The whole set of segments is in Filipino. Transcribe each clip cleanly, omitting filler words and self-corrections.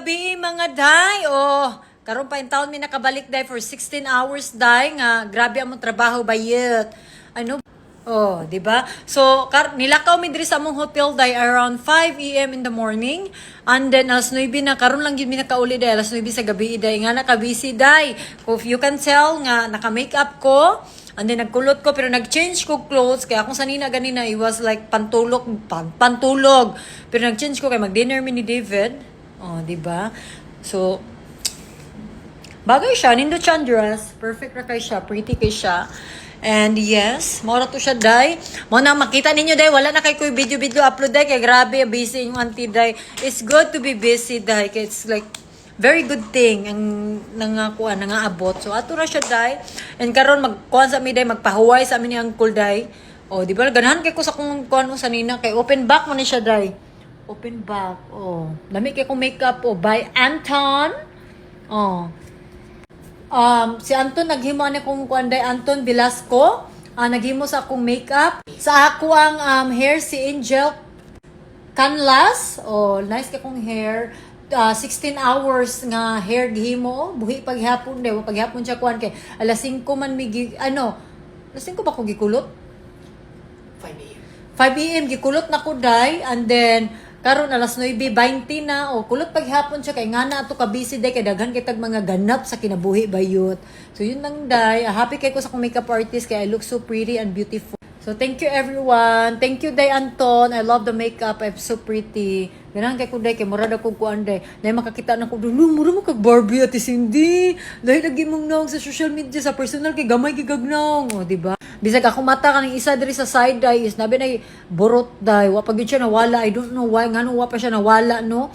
gabi mga day. Oh, karon pa in town mi nakabalik day for 16 hours day nga grabe among trabaho bayet. Ano? Oh, di ba? So, nilakaw mi diri sa among hotel day around 5 a.m. in the morning. And then alas 9 na karon lang gyud mi nakauli day alas 9 sa gabi day nga naka-busy day. If you can tell nga naka-makeup ko. And then nagkulot ko pero nag-change ko clothes kaya akong sanina ganina it was like pantulog. Pero nag-change ko kay mag-dinner mi ni David. Oh, di ba? So bagay siya, nindot siya ang dress. Perfect ra kay siya, pretty kay siya. And yes, mora to siya day. Mo na makita ninyo day, wala na kay ko video upload day kay grabe busy yung auntie day. It's good to be busy day kay it's like very good thing ang nangakuan nangaabot. So ato ra siya day. And karon magkuan sa mi day magpahuway sa amin ni Uncle day. Oh, di ba ganahan kay ko sa kung kuan mo sa nina kay open back mo ni siya day. Open back. Oh, lami kay kong makeup by Anton. Oh. Si Anton naghimo ani kong kuan day Anton Velasco. Naghimo sa akong makeup. Sa ako ang hair si Angel Canlas. Oh, nice kay kong hair. 16 hours nga hair gihimo buhi paghapon day paghapon siya kuan kay alas 5 man mi alas 5 ba ko gikulot 5 a.m. gikulot na ko day and then karon alas 9:20 na kulot paghapon siya kay nga na ato ka busy day kay daghan kitag mga ganap sa kinabuhi bayot. So yun lang day, happy kay ko sa akong makeup artist kay I look so pretty and beautiful. So thank you everyone. Thank you day Anton. I love the makeup. I'm so pretty. Ganang kay ko day kay murada ko kuan day. Nay makakita na ko dulo mura mo kag Barbie ati Cindy. Dahil lagi mong naong sa social media sa personal kay gamay kay gagnaw, di ba? Bisag ako mata kanang isa diri sa side day is nabi nay burot day. Wa pa gyud siya nawala. I don't know why ngano wa pa siya nawala no.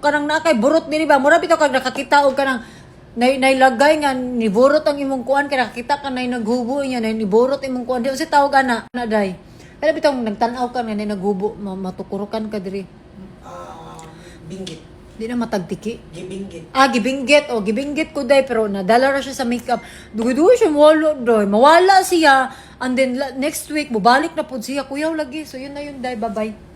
Kanang na kay burot diri ba? Mura bitaw kag nakakita og kanang nailagay nga niborot ang imong kuan kaya nakita ka na naghubo niya na niborot imong kuan di usa tawag ana na day kaya bitaw nagtan-aw ka na naghubo matukurukan ka diri binggit di na matagtiki gibinggit gibinggit ko day pero nadala ra siya sa makeup dugoy siya mawala siya and then next week mubalik na pud siya kuyaw lagi so yun na yun day bye bye.